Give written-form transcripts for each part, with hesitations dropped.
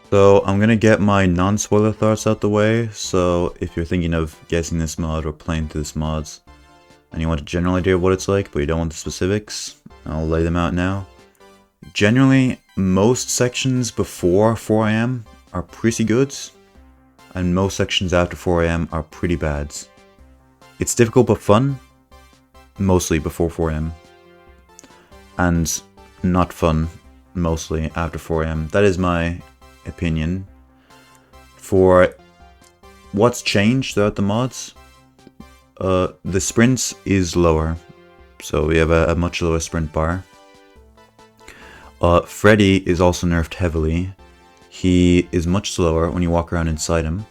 So I'm gonna get my non-spoiler thoughts out the way. So if you're thinking of guessing this mod or playing through this mod, and you want a general idea of what it's like, but you don't want the specifics, I'll lay them out now. Generally, most sections before 4 AM are pretty good, and most sections after 4 AM are pretty bad. It's difficult but fun, mostly before 4 AM, and not fun, mostly after 4 AM. That is my opinion. For what's changed throughout the mods, the sprint is lower, so we have a much lower sprint bar. Freddy is also nerfed heavily. He is much slower when you walk around inside him,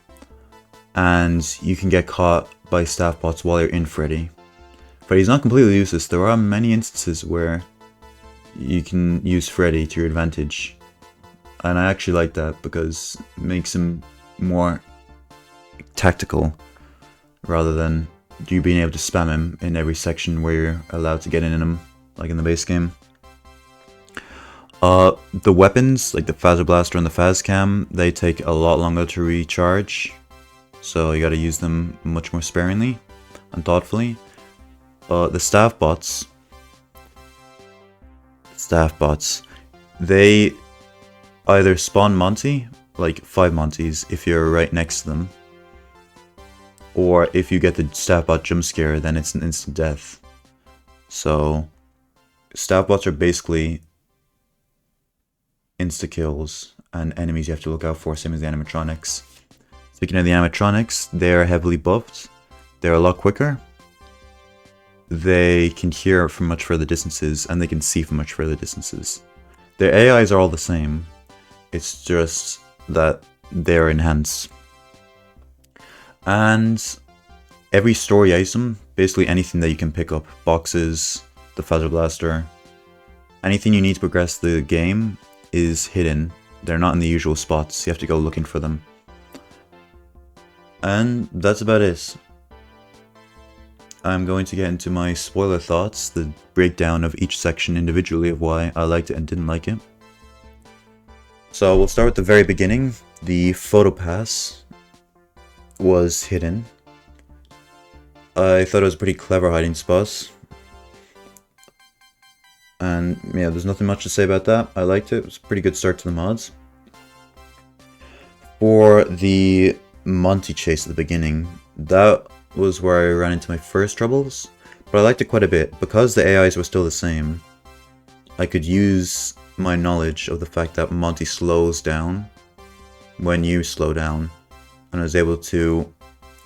and you can get caught by staff bots while you're in Freddy. Freddy's not completely useless. There are many instances where you can use Freddy to your advantage, and I actually like that because it makes him more tactical rather than you being able to spam him in every section where you're allowed to get in him, like in the base game. The weapons, like the Phaser Blaster and the Phascam, they take a lot longer to recharge, so you gotta use them much more sparingly and thoughtfully. The staff bots, they either spawn Monty, like 5 Monties if you're right next to them, or if you get the staff bot jump scare, then it's an instant death. So staff bots are basically insta kills and enemies you have to look out for, same as the animatronics. Speaking of the animatronics, they're heavily buffed. They're a lot quicker. They can hear from much further distances, and they can see from much further distances. Their AIs are all the same. It's just that they're enhanced. And every story item, basically anything that you can pick up, boxes, the Phaser Blaster, anything you need to progress the game is hidden. They're not in the usual spots. You have to go looking for them. And that's about it. I'm going to get into my spoiler thoughts, the breakdown of each section individually of why I liked it and didn't like it. So we'll start with the very beginning. The photo pass was hidden. I thought it was a pretty clever hiding spot. And yeah, there's nothing much to say about that. I liked it. It was a pretty good start to the mods. For the Monty chase at the beginning, that was where I ran into my first troubles, but I liked it quite a bit. Because the AIs were still the same, I could use my knowledge of the fact that Monty slows down when you slow down, and I was able to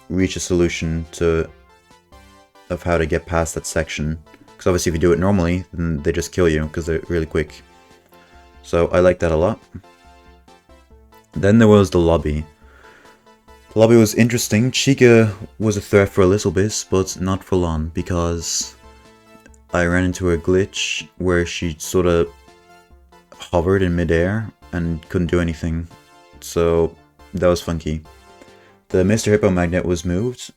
reach a solution of how to get past that section. Because obviously if you do it normally, then they just kill you because they're really quick. So I like that a lot. Then there was the lobby. The lobby was interesting. Chica was a threat for a little bit, but not full on, because I ran into a glitch where she sort of hovered in midair and couldn't do anything. So that was funky. The Mr. Hippo magnet was moved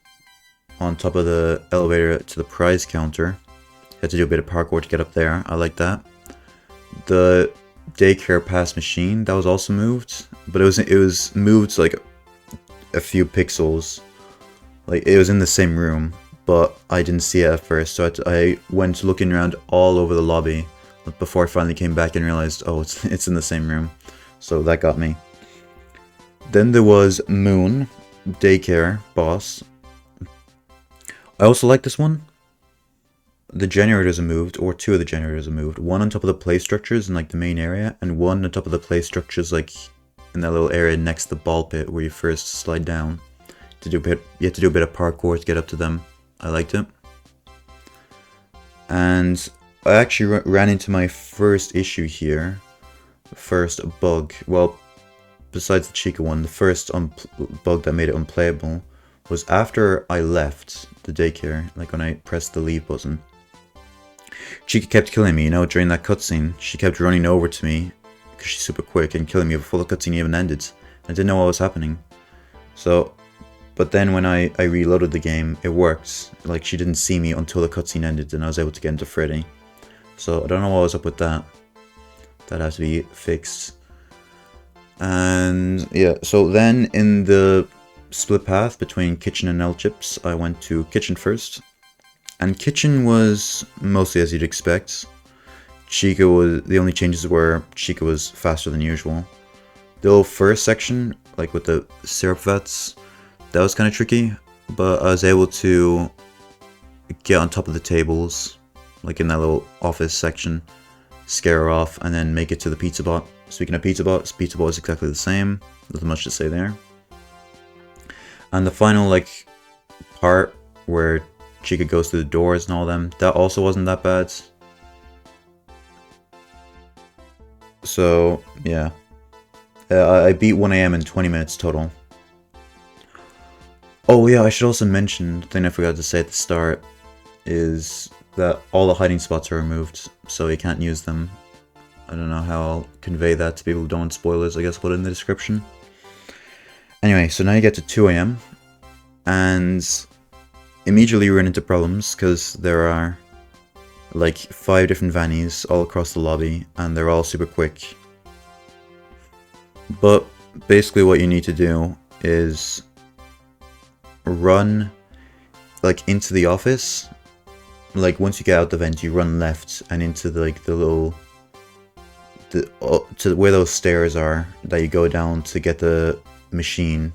on top of the elevator to the prize counter. Had to do a bit of parkour to get up there. I like that. The daycare pass machine, that was also moved, but it was moved like a few pixels. Like it was in the same room, but I didn't see it at first, so I went looking around all over the lobby before I finally came back and realized, oh, it's in the same room. So that got me. Then there was Moon, daycare boss. I also like this one. The generators are moved, or 2 of the generators are moved. One on top of the play structures in like the main area, and one on top of the play structures like in that little area next to the ball pit where you first slide down. You have to do a bit of parkour to get up to them. I liked it. And I actually ran into my first issue here. First bug. Well, besides the Chica one, the first bug that made it unplayable was after I left the daycare, like when I pressed the leave button. Chica kept killing me, during that cutscene. She kept running over to me, because she's super quick, and killing me before the cutscene even ended. I didn't know what was happening. So, but then when I reloaded the game, it worked. Like, she didn't see me until the cutscene ended, and I was able to get into Freddy. So, I don't know what was up with that. That has to be fixed. And yeah, so then in the split path between Kitchen and L Chips, I went to Kitchen first. And Kitchen was mostly as you'd expect. Chica was, the only changes were Chica was faster than usual. The little first section, like with the syrup vats, that was kind of tricky, but I was able to get on top of the tables, like in that little office section, scare her off, and then make it to the Pizza Bot. Speaking of Pizza Bot is exactly the same, nothing much to say there. And the final, like, part where Chica goes through the doors and all them, that also wasn't that bad. So, yeah. I beat 1 AM in 20 minutes total. Oh yeah, I should also mention, the thing I forgot to say at the start, is that all the hiding spots are removed, so you can't use them. I don't know how I'll convey that to people who don't want spoilers, I guess I'll put it in the description. Anyway, so now you get to 2 AM, and immediately you run into problems, because there are like 5 different Vannies all across the lobby, and they're all super quick. But basically what you need to do is run like into the office. Like once you get out the vent, you run left and into the, like the little, to where those stairs are that you go down to get the machine.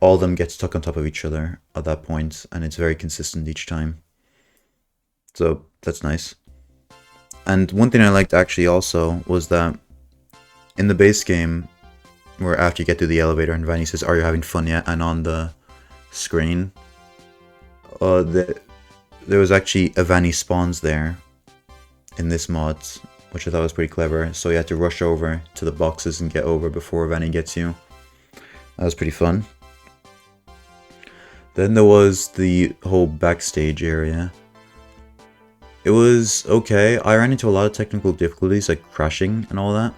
All of them get stuck on top of each other at that point, and it's very consistent each time. So that's nice. And one thing I liked actually also was that in the base game, where after you get through the elevator and Vanny says, "Are you having fun yet?" and on the screen, there was actually a Vanny spawns there in this mod, which I thought was pretty clever. So you had to rush over to the boxes and get over before Vanny gets you. That was pretty fun. Then there was the whole backstage area. It was okay. I ran into a lot of technical difficulties, like crashing and all that.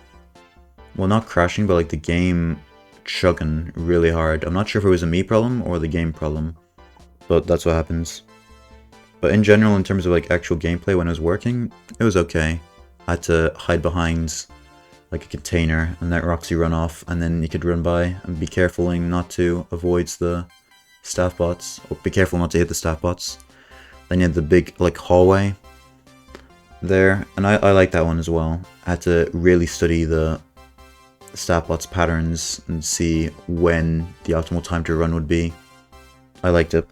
Well, not crashing, but like the game chugging really hard. I'm not sure if it was a me problem or the game problem, but that's what happens. But in general, in terms of like actual gameplay when I was working, it was okay. I had to hide behind like a container and let Roxy run off, and then you could run by and be careful not to avoid the staff bots, or be careful not to hit the staff bots. Then you had the big like hallway there, and I like that one as well. I had to really study the staff bots patterns and see when the optimal time to run would be. I liked it.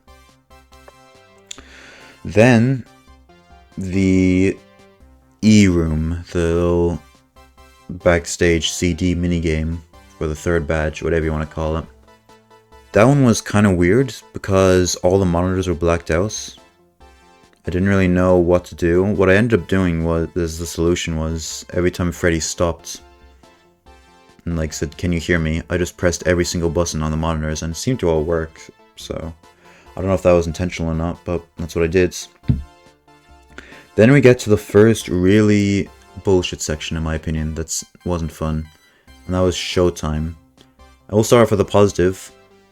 Then the E room, the little backstage CD minigame for the third badge, whatever you want to call it. That one was kind of weird because all the monitors were blacked out. I didn't really know what to do. What I ended up doing was, the solution was, every time Freddy stopped and like said, "Can you hear me?" I just pressed every single button on the monitors and it seemed to all work. So I don't know if that was intentional or not, but that's what I did. Then we get to the first really bullshit section, in my opinion, that wasn't fun, and that was showtime. I will start off with a positive.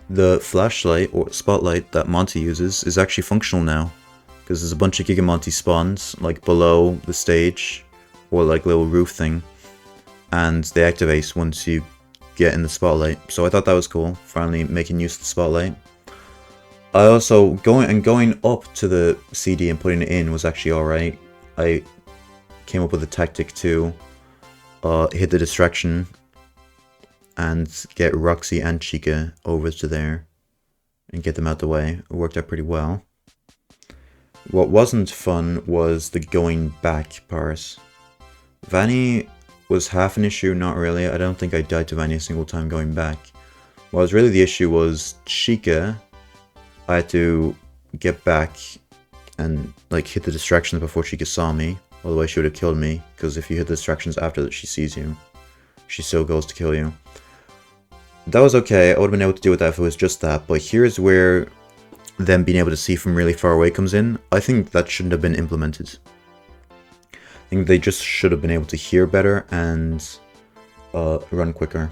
The flashlight or spotlight that Monty uses is actually functional now, because there's a bunch of Giga Monty spawns like below the stage, or like little roof thing, and they activate once you get in the spotlight. So I thought that was cool, finally making use of the spotlight. I also, going up to the CD and putting it in was actually alright. I came up with a tactic to hit the distraction and get Roxy and Chica over to there and get them out the way. It worked out pretty well. What wasn't fun was the going back part. Vanny was half an issue, not really. I don't think I died to Vanny a single time going back. What was really the issue was Chica. I had to get back and like hit the distractions before Chica saw me. Otherwise she would have killed me, because if you hit the distractions after that she sees you, she still goes to kill you. That was okay. I would have been able to deal with that if it was just that, but here's where them being able to see from really far away comes in. I think that shouldn't have been implemented. I think they just should have been able to hear better and run quicker.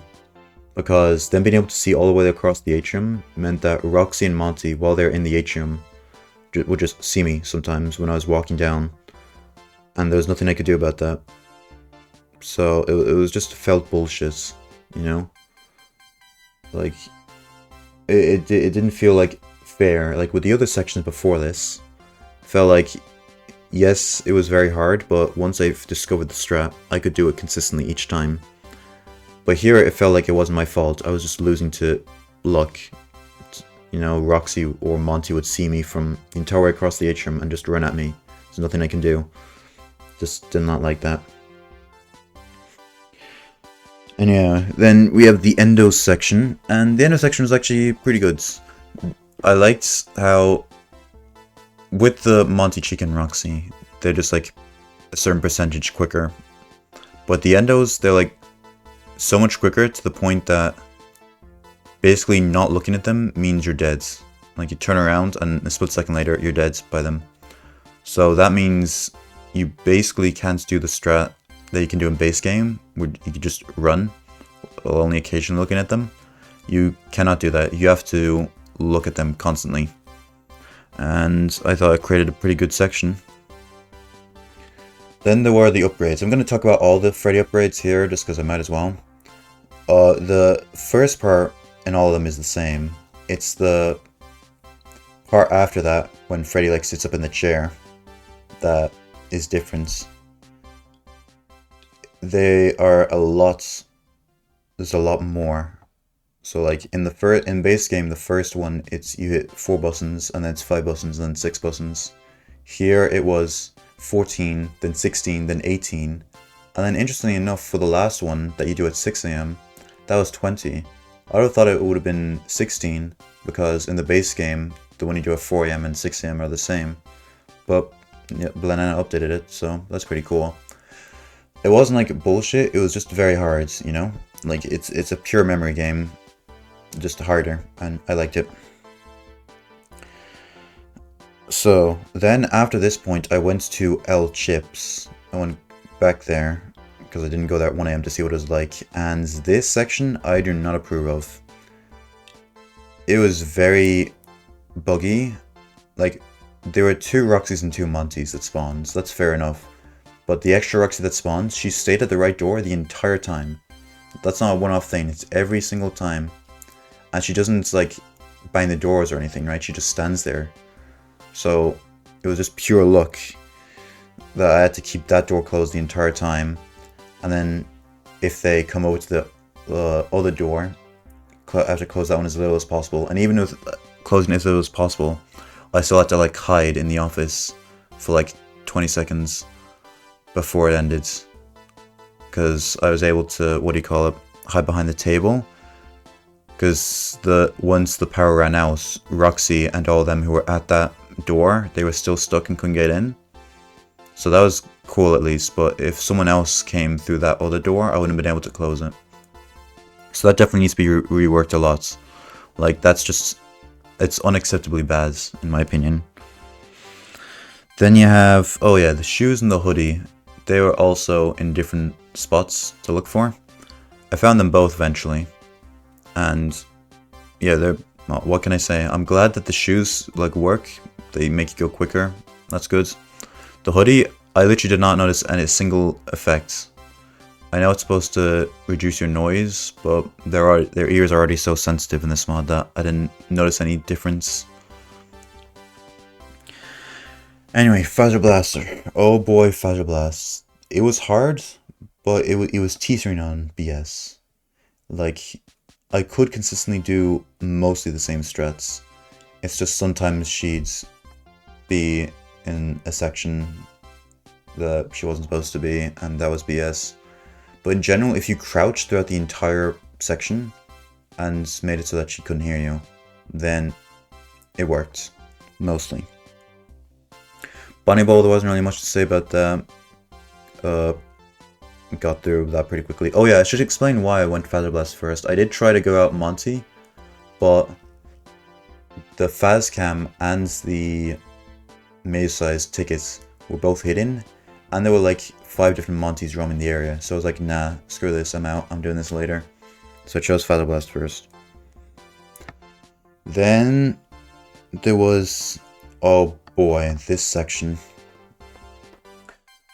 Because them being able to see all the way across the atrium meant that Roxy and Monty, while they're in the atrium, would just see me sometimes when I was walking down. And there was nothing I could do about that. So it was just felt bullshit, you know? Like, it didn't feel like fair. Like with the other sections before this, felt like, yes, it was very hard, but once I've discovered the strat, I could do it consistently each time. But here it felt like it wasn't my fault. I was just losing to luck. You know, Roxy or Monty would see me from the entire way across the atrium and just run at me. There's nothing I can do. Just did not like that. And yeah, then we have the Endo section, and the Endo section was actually pretty good. I liked how, with the Monty, Chica, and Roxy, they're just like a certain percentage quicker. But the Endos, they're like so much quicker to the point that basically not looking at them means you're dead. Like you turn around and a split second later, you're dead by them. So that means you basically can't do the strat that you can do in base game, where you can just run, while only occasionally looking at them. You cannot do that. You have to look at them constantly. And I thought it created a pretty good section. Then there were the upgrades. I'm going to talk about all the Freddy upgrades here, just because I might as well. The first part in all of them is the same. It's the part after that, when Freddy like sits up in the chair, that is different. They are a lot. There's a lot more. So like in base game, the first one, it's you hit 4 buttons and then it's 5 buttons and then 6 buttons. Here it was 14, then 16, then 18, and then interestingly enough, for the last one that you do at 6 AM, that was 20. I would have thought it would have been 16 because in the base game, the one you do at 4 AM and 6 AM are the same. But yeah, Banana updated it, so that's pretty cool. It wasn't like bullshit, it was just very hard, you know? Like it's a pure memory game, just harder, and I liked it. So then after this point, I went to El Chips. I went back there because I didn't go there at 1 AM to see what it was like. And this section I do not approve of. It was very buggy. Like there were 2 Roxys and 2 Montys that spawned. So that's fair enough. But the extra Roxy that spawned, she stayed at the right door the entire time. That's not a one-off thing. It's every single time. And she doesn't like bang the doors or anything, right? She just stands there. So it was just pure luck that I had to keep that door closed the entire time. And then if they come over to the other door, I have to close that one as little as possible. And even with closing as little as possible, I still had to like hide in the office for like 20 seconds before it ended. Because I was able to, hide behind the table. Because once the power ran out, Roxy and all of them who were at that door, they were still stuck and couldn't get in. So that was cool at least, but if someone else came through that other door, I wouldn't have been able to close it. So that definitely needs to be reworked a lot. Like it's unacceptably bad in my opinion. Then you have, oh yeah, the shoes and the hoodie. They were also in different spots to look for. I found them both eventually. And yeah, what can I say? I'm glad that the shoes like work. They make you go quicker. That's good. The hoodie, I literally did not notice any single effect. I know it's supposed to reduce your noise, but their ears are already so sensitive in this mod that I didn't notice any difference. Anyway, Phaser Blaster. Oh boy, Phaser Blast. It was hard, but it was teetering on BS. Like, I could consistently do mostly the same strats. It's just sometimes she'd be in a section that she wasn't supposed to be, and that was BS. But in general, if you crouched throughout the entire section and made it so that she couldn't hear you, then it worked. Mostly. Bunny Bowl, there wasn't really much to say about that. Got through that pretty quickly. Oh yeah, I should explain why I went Phaser Blast first. I did try to go out Monty, but the Phascam and the maze-sized tickets were both hidden, and there were like 5 different Montys roaming the area, so I was like, nah, screw this, I'm out, I'm doing this later. So I chose Phaser Blast first. Then there was, oh boy, this section.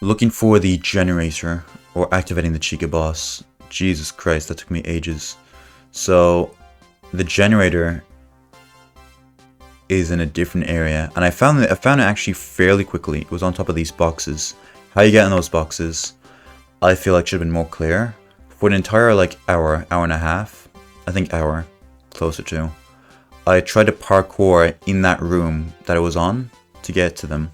looking for the generator, or activating the Chica boss. Jesus Christ, that took me ages. So, the generator is in a different area, and I found it actually fairly quickly. It was on top of these boxes. How you get in those boxes, I feel like should have been more clear. For an entire like hour and a half, I think hour, closer to, I tried to parkour in that room that I was on to get to them.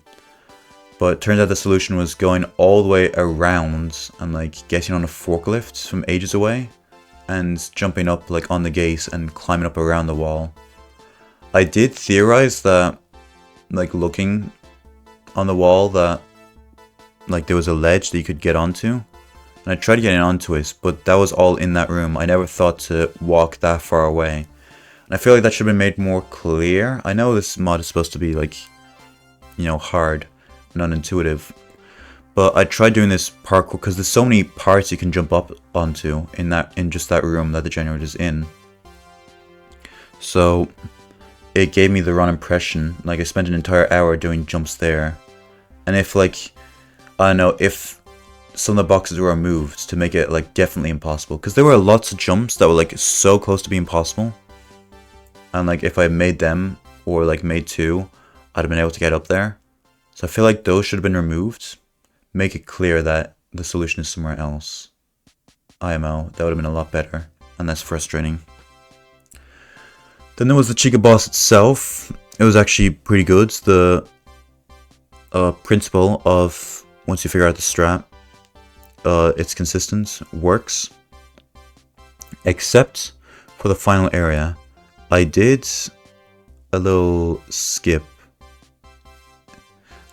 But it turns out the solution was going all the way around and like getting on a forklift from ages away and jumping up like on the gate and climbing up around the wall. I did theorize that, like looking on the wall, that like there was a ledge that you could get onto. And I tried getting onto it, but that was all in that room. I never thought to walk that far away. And I feel like that should have been made more clear. I know this mod is supposed to be like, you know, hard and unintuitive. But I tried doing this parkour because there's so many parts you can jump up onto in just that room that the generator's in. So it gave me the wrong impression. Like I spent an entire hour doing jumps there. And if like, I don't know, if some of the boxes were removed to make it like definitely impossible. Because there were lots of jumps that were like so close to being possible. And like if I made them, or like made two, I'd have been able to get up there. So I feel like those should have been removed. Make it clear that the solution is somewhere else. IMO, that would have been a lot better. And less frustrating. Then there was the Chica boss itself. It was actually pretty good. The principle of once you figure out the strat, it's consistent, works. Except for the final area. I did a little skip.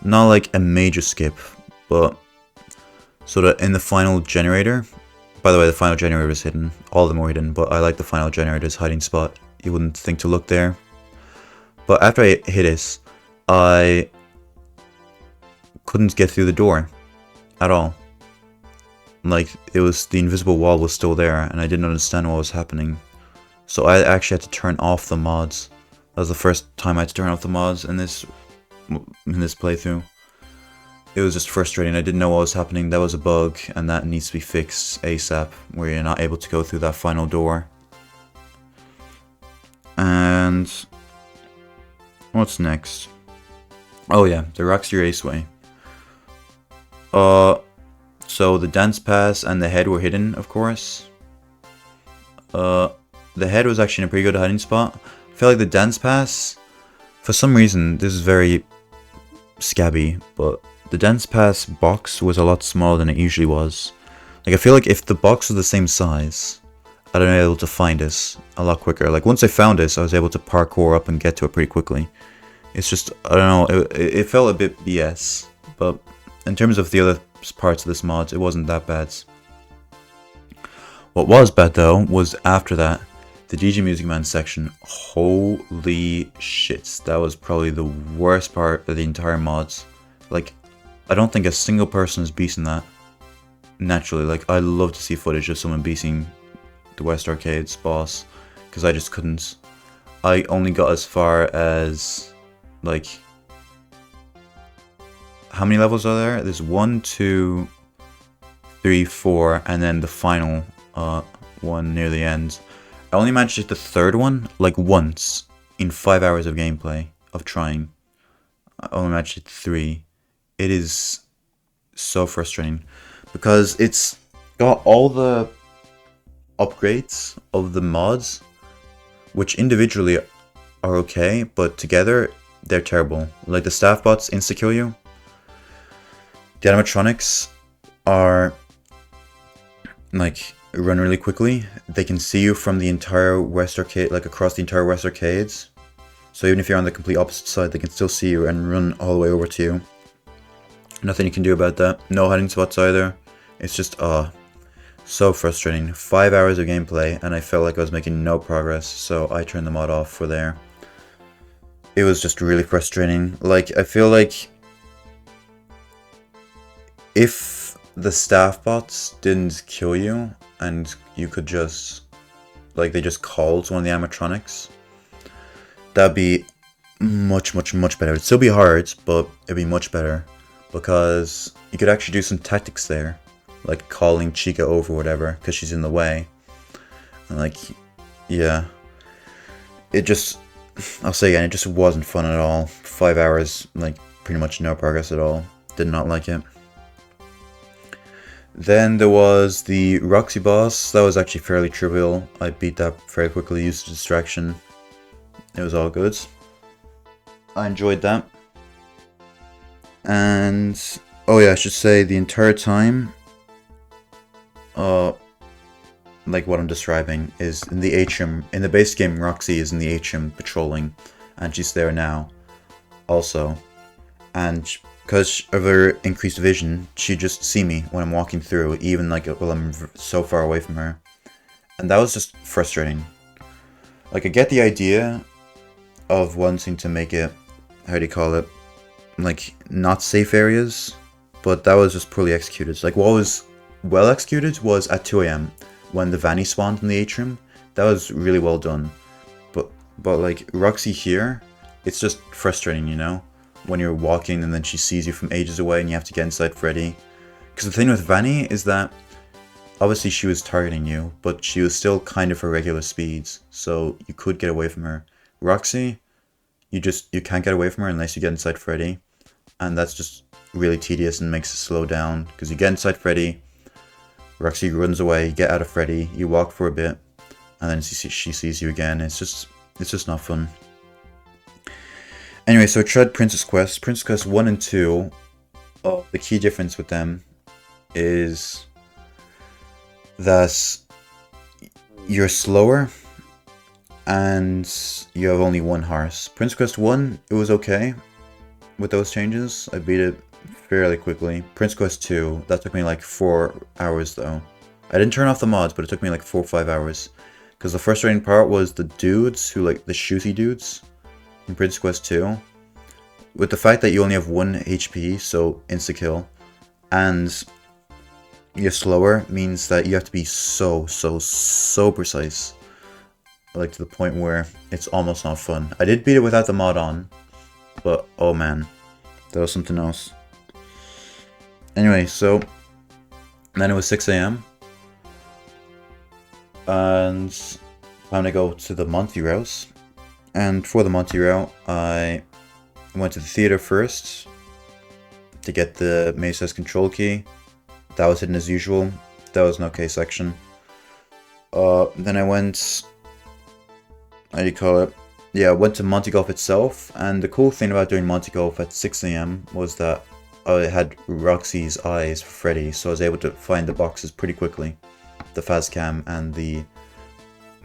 Not like a major skip, but sort of in the final generator. By the way, the final generator is hidden. All of them were hidden, but I like the final generator's hiding spot. You wouldn't think to look there. But after I hit it, I couldn't get through the door at all. Like, it was, the invisible wall was still there, and I didn't understand what was happening. So I actually had to turn off the mods. That was the first time I had to turn off the mods in this playthrough. It was just frustrating. I didn't know what was happening. That was a bug, and that needs to be fixed ASAP, where you're not able to go through that final door. And what's next? Oh yeah, the Roxy Raceway. So the dance pass and the head were hidden, of course. The head was actually in a pretty good hiding spot. I feel like the dance pass, for some reason, this is very scabby, but the dance pass box was a lot smaller than it usually was. Like, I feel like if the box was the same size, I'd have been able to find it a lot quicker. Like, once I found this, I was able to parkour up and get to it pretty quickly. It's just, I don't know, it felt a bit BS. But in terms of the other parts of this mod, it wasn't that bad. What was bad, though, was after that, the DJ Music Man section. Holy shit. That was probably the worst part of the entire mods. Like, I don't think a single person has beaten that. Naturally, like, I'd love to see footage of someone beating the West Arcades boss, because I just couldn't. I only got as far as, like, how many levels are there? There's 1, 2, 3, 4, and then the final one near the end. I only managed to hit the third one, like, once in 5 hours of gameplay, of trying. I only managed to hit 3. It is so frustrating, because it's got all the upgrades of the mods, which individually are okay, but together they're terrible. Like, the staff bots insta-kill you. The animatronics are, like, run really quickly. They can see you from the entire West Arcade, like across the entire West Arcades. So even if you're on the complete opposite side, they can still see you and run all the way over to you. Nothing you can do about that. No hiding spots either. It's just, so frustrating. 5 hours of gameplay, and I felt like I was making no progress, so I turned the mod off for there. It was just really frustrating. Like, I feel like if the staff bots didn't kill you, and you could just, like, they just called one of the animatronics, that'd be much, much, much better. It'd still be hard, but it'd be much better. because you could actually do some tactics there, like calling Chica over or whatever, because she's in the way. And like, yeah, it just, I'll say again, it just wasn't fun at all. 5 hours, like pretty much no progress at all. Did not like it. Then there was the Roxy boss. That was actually fairly trivial. I beat that very quickly, used a distraction. It was all good. I enjoyed that. And oh yeah, I should say the entire time, like what I'm describing is in the atrium. In the base game, Roxy is in the atrium patrolling, and she's there now, also. And because of her increased vision, she just see me when I'm walking through, even like while I'm so far away from her, and that was just frustrating. Like I get the idea of wanting to make it, how do you call it, like not safe areas, but that was just poorly executed. Like what was well executed was at 2 AM when the Vanny spawned in the atrium. That was really well done. But like Roxy here, it's just frustrating, you know, when you're walking and then she sees you from ages away and you have to get inside Freddy. Because the thing with Vanny is that obviously she was targeting you, but she was still kind of irregular speeds, so you could get away from her. Roxy, you can't get away from her unless you get inside Freddy, and that's just really tedious and makes it slow down, because you get inside Freddy, Roxy runs away, you get out of Freddy, you walk for a bit, and then she sees you again. It's just not fun. Anyway, so I tried Princess Quest 1 and 2. Oh, the key difference with them is that you're slower and you have only one horse. Princess Quest 1, it was okay with those changes. I beat it fairly quickly. Princess Quest 2, that took me like 4 hours though. I didn't turn off the mods, but it took me like 4 or 5 hours. Because the frustrating part was the dudes who, like the shooty dudes in Princess Quest 2. With the fact that you only have 1 HP, so insta-kill, and you're slower, means that you have to be so precise. Like to the point where it's almost not fun. I did beat it without the mod on, but oh man, that was something else. Anyway, so then it was 6 AM, and I'm gonna go to the Monty route. And for the Monty route, I went to the theater first to get the Maze control key. That was hidden as usual. That was an okay section. Then I went, how do you call it? Yeah, I went to Monty Golf itself, and the cool thing about doing Monty Golf at 6 AM was that I had Roxy's eyes for Freddy, so I was able to find the boxes pretty quickly. The fast cam and the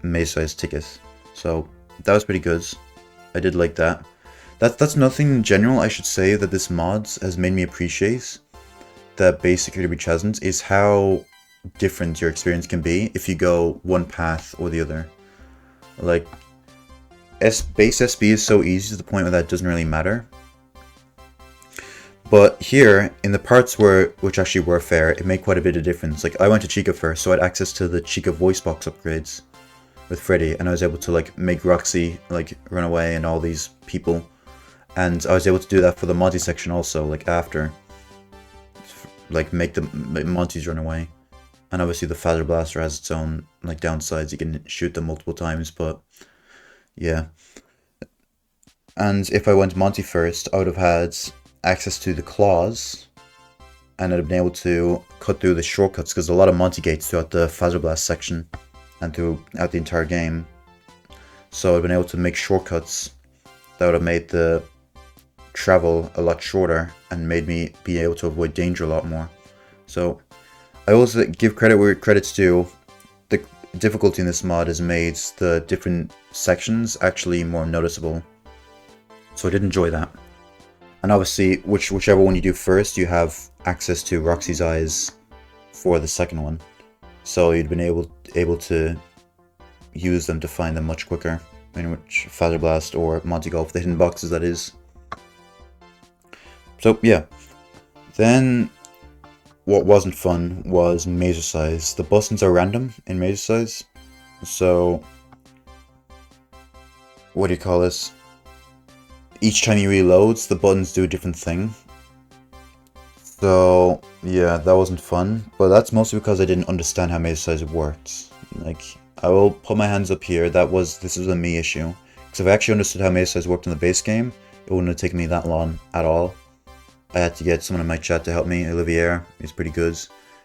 Maze ticket. So that was pretty good. I did like that. That's nothing in general I should say that this mod has made me appreciate that basic Kirby Chasms is how different your experience can be if you go one path or the other. Like, base SB is so easy to the point where that doesn't really matter. But here, in the parts which actually were fair, it made quite a bit of difference. Like, I went to Chica first, so I had access to the Chica voice box upgrades with Freddy, and I was able to like make Roxy like run away and all these people. And I was able to do that for the Monty section also, like after. Like make the Monties run away. And obviously the Phaser Blaster has its own like downsides, you can shoot them multiple times, but yeah. And if I went Monty first, I would have had access to the claws, and I'd have been able to cut through the shortcuts, because a lot of Monty gates throughout the Phaser Blast section and throughout the entire game. So I've been able to make shortcuts that would have made the travel a lot shorter and made me be able to avoid danger a lot more. So I also give credit where credit's due. The difficulty in this mod has made the different sections actually more noticeable. So I did enjoy that. And obviously, whichever one you do first, you have access to Roxy's eyes for the second one. So you'd been able to use them to find them much quicker. In which Phaser Blast or Monty Golf, the hidden boxes that is. So yeah. Then what wasn't fun was Mazercise. The buttons are random in Mazercise. So what do you call this? Each time you reload, the buttons do a different thing. So, yeah, that wasn't fun, but that's mostly because I didn't understand how Metasize worked. Like, I will put my hands up here, this was a me issue. Because if I actually understood how Metasize worked in the base game, it wouldn't have taken me that long at all. I had to get someone in my chat to help me, Olivier, he's pretty good.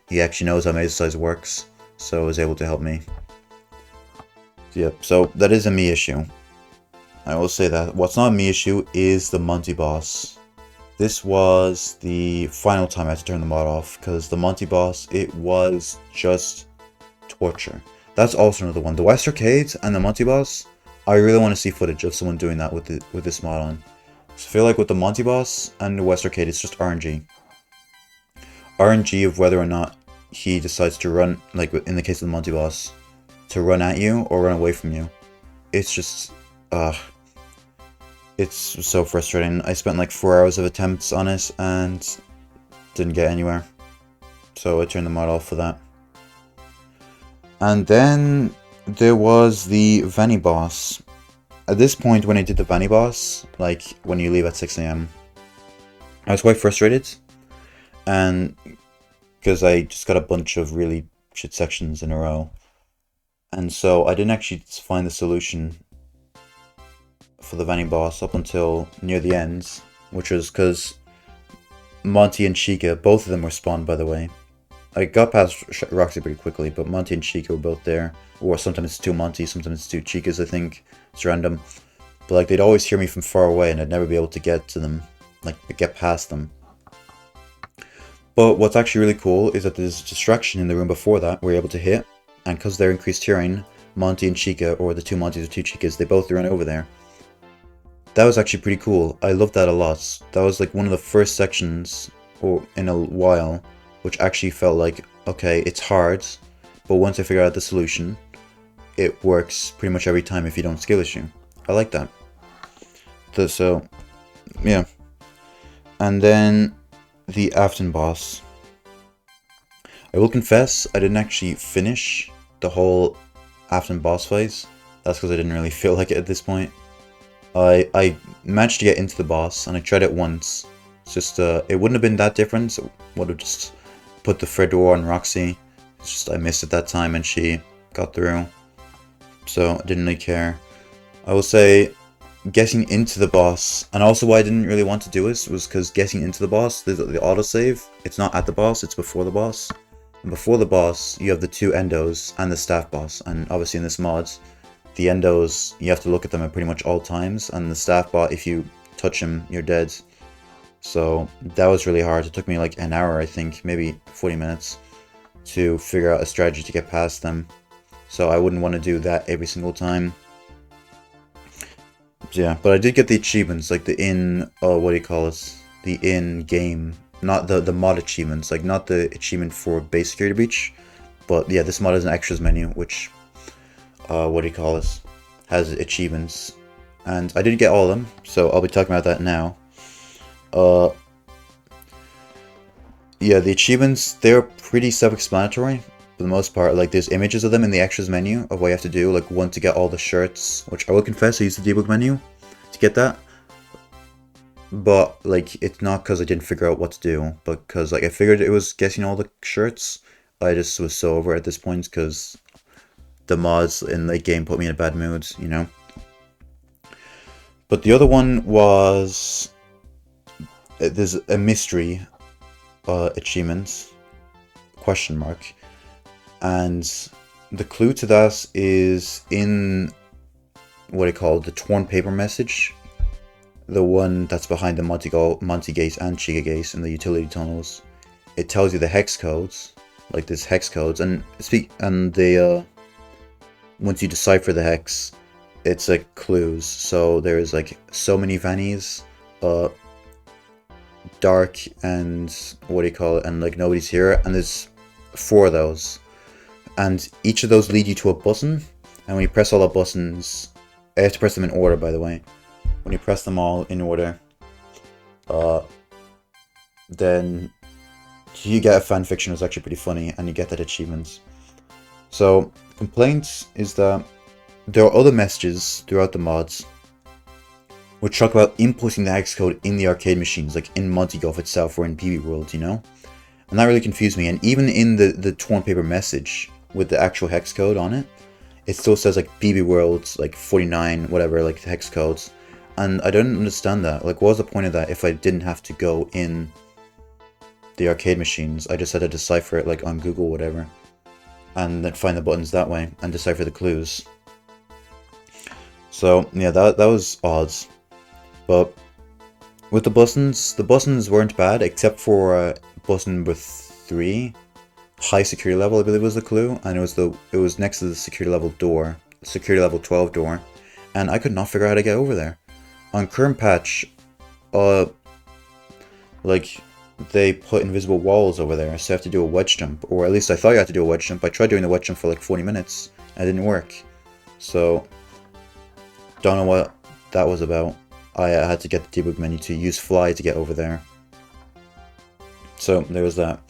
He actually knows how Metasize works, so was able to help me. Yep, so that is a me issue. I will say that. What's not a me issue is the Monty boss. This was the final time I had to turn the mod off, because the Monty boss, it was just torture. That's also another one. The West Arcade and the Monty boss, I really want to see footage of someone doing that with this mod on. So I feel like with the Monty boss and the West Arcade, it's just RNG. RNG of whether or not he decides to run, like in the case of the Monty boss, to run at you or run away from you. It's just, it's so frustrating. I spent like 4 hours of attempts on it and didn't get anywhere. So I turned the mod off for that. And then there was the Vanny boss. At this point, when I did the Vanny boss, like when you leave at 6 AM, I was quite frustrated. And because I just got a bunch of really shit sections in a row. And so I didn't actually find the solution for the Vanny boss up until near the end, which was because Monty and Chica, both of them were spawned, by the way. I got past Roxy pretty quickly, but Monty and Chica were both there. Or sometimes it's two Monty, sometimes it's two Chicas, I think. It's random. But like, they'd always hear me from far away and I'd never be able to get to them, like get past them. But what's actually really cool is that there's a distraction in the room before that where you're able to hit, and because they're increased hearing, Monty and Chica, or the two Montys or two Chicas, they both run over there. That was actually pretty cool. I loved that a lot. That was like one of the first sections in a while which actually felt like, okay, it's hard, but once I figure out the solution, it works pretty much every time if you don't skill issue. I like that. So, yeah. And then the Afton boss. I will confess, I didn't actually finish the whole Afton boss fight. That's because I didn't really feel like it at this point. I managed to get into the boss, and I tried it once. It's just, it wouldn't have been that different. It would have just put the Fredor on Roxy. It's just I missed it that time, and she got through. So I didn't really care. I will say, getting into the boss, and also why I didn't really want to do this was because getting into the boss, the autosave, it's not at the boss, it's before the boss. And before the boss, you have the two endos and the staff boss, and obviously in this mod, the endos, you have to look at them at pretty much all times, and the staff bot, if you touch him, you're dead. So that was really hard. It took me like an hour, I think, maybe 40 minutes, to figure out a strategy to get past them. So I wouldn't want to do that every single time. Yeah, but I did get the achievements, like the what do you call it? The in-game, not the mod achievements, like not the achievement for base security breach, but yeah, this mod has an extras menu, which, what do you call it? Has achievements. And I didn't get all of them, so I'll be talking about that now. Yeah, the achievements, they're pretty self-explanatory. For the most part, like there's images of them in the extras menu of what you have to do, like one to get all the shirts, which I will confess I used the debug menu to get that. But like it's not because I didn't figure out what to do, but because like I figured it was getting all the shirts. I just was so over at this point because the mods in the game put me in a bad mood, you know. But the other one was there's a mystery achievement question mark. And the clue to that is in what I call the torn paper message, the one that's behind the Monty Gate and Chica Gate in the utility tunnels. It tells you the hex codes, like this hex codes, and they once you decipher the hex, it's like clues. So there's like so many Vannies, dark and what do you call it, and like nobody's here, and there's 4 of those. And each of those lead you to a button, and when you press all the buttons, I have to press them in order, by the way. When you press them all in order, then you get a fanfiction that's actually pretty funny, and you get that achievement. So, complaint is that there are other messages throughout the mods would talk about inputting the hex code in the arcade machines, like in Monty Golf itself or in PB World, you know? And that really confused me. And even in the torn paper message with the actual hex code on it, it still says like PB Worlds, like 49, whatever, like hex codes. And I don't understand that. Like, what was the point of that if I didn't have to go in the arcade machines? I just had to decipher it like on Google, whatever, and then find the buttons that way and decipher the clues. So yeah, that was odd. But with the buttons weren't bad except for button number 3, high security level, I believe was the clue, and it was next to the security level door, security level 12 door, and I could not figure out how to get over there. On current patch, like, they put invisible walls over there, so I have to do a wedge jump, or at least I thought you had to do a wedge jump. I tried doing the wedge jump for like 40 minutes, and it didn't work. So, don't know what that was about. I had to get the debug menu to use fly to get over there. So, there was that.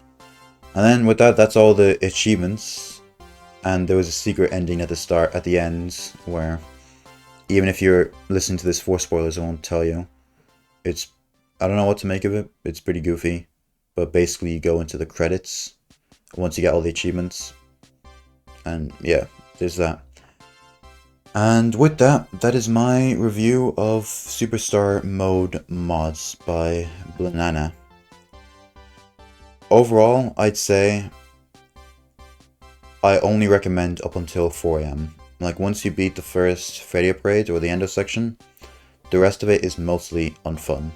And then with that, that's all the achievements. And there was a secret ending at the end, where even if you're listening to this for spoilers, I won't tell you. I don't know what to make of it. It's pretty goofy. But basically you go into the credits once you get all the achievements. And yeah, there's that. And with that, that is my review of Superstar Mode mods by Banana. Overall, I'd say I only recommend up until 4 AM. Like, once you beat the first Freddy Parade or the Endo section, the rest of it is mostly unfun.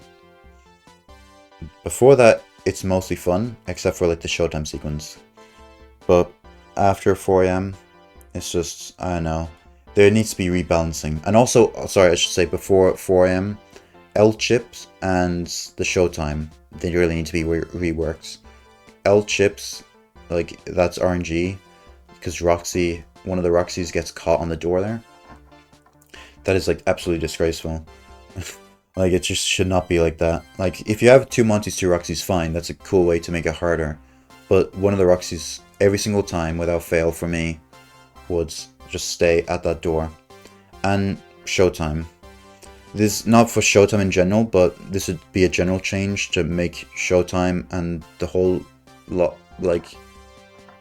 Before that, it's mostly fun, except for like the Showtime sequence. But after 4 AM, it's just, I don't know, there needs to be rebalancing. And also, sorry, I should say before 4 AM, L-Chips and the Showtime, they really need to be reworked. L-Chips, like, that's RNG, because Roxy, one of the Roxys gets caught on the door there. That is, like, absolutely disgraceful. Like, it just should not be like that. Like, if you have 2 Monties, 2 Roxys, fine, that's a cool way to make it harder. But one of the Roxys, every single time, without fail for me, would just stay at that door. And Showtime. This is not for Showtime in general, but this would be a general change to make Showtime and the whole lot, like,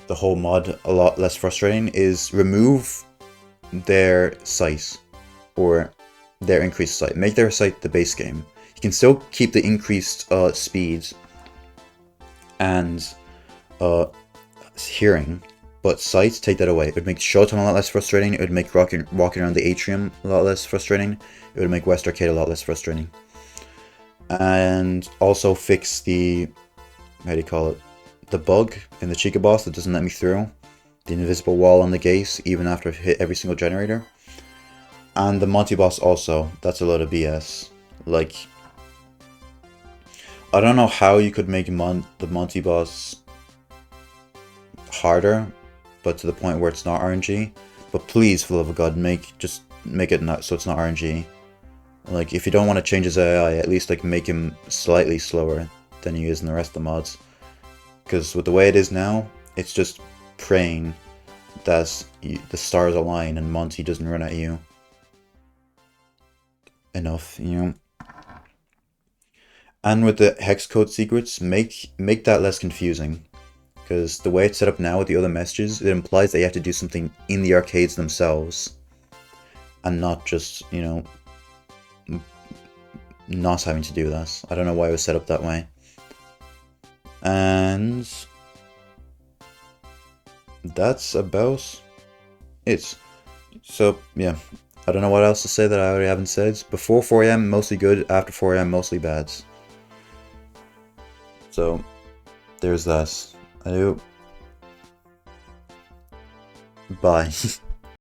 the whole mod a lot less frustrating, is remove their sight, or their increased sight. Make their sight the base game. You can still keep the increased speed and hearing, but sight, take that away. It would make Showtime a lot less frustrating. It would make walking around the atrium a lot less frustrating. It would make West Arcade a lot less frustrating. And also fix the, how do you call it, the bug in the Chica boss that doesn't let me through. The invisible wall on the gate, even after I've hit every single generator. And the Monty boss also, that's a load of BS. Like, I don't know how you could make the Monty boss harder, but to the point where it's not RNG. But please, for the love of God, just make it not so it's not RNG. Like, if you don't want to change his AI, at least like make him slightly slower than he is in the rest of the mods. Because with the way it is now, it's just praying that the stars align and Monty doesn't run at you enough, you know. And with the hex code secrets, make that less confusing. Because the way it's set up now with the other messages, it implies that you have to do something in the arcades themselves. And not just, you know, not having to do that. I don't know why it was set up that way. And that's about it. So, yeah. I don't know what else to say that I already haven't said. Before 4 AM, mostly good. After 4 AM, mostly bad. So, there's that. Adieu. Bye.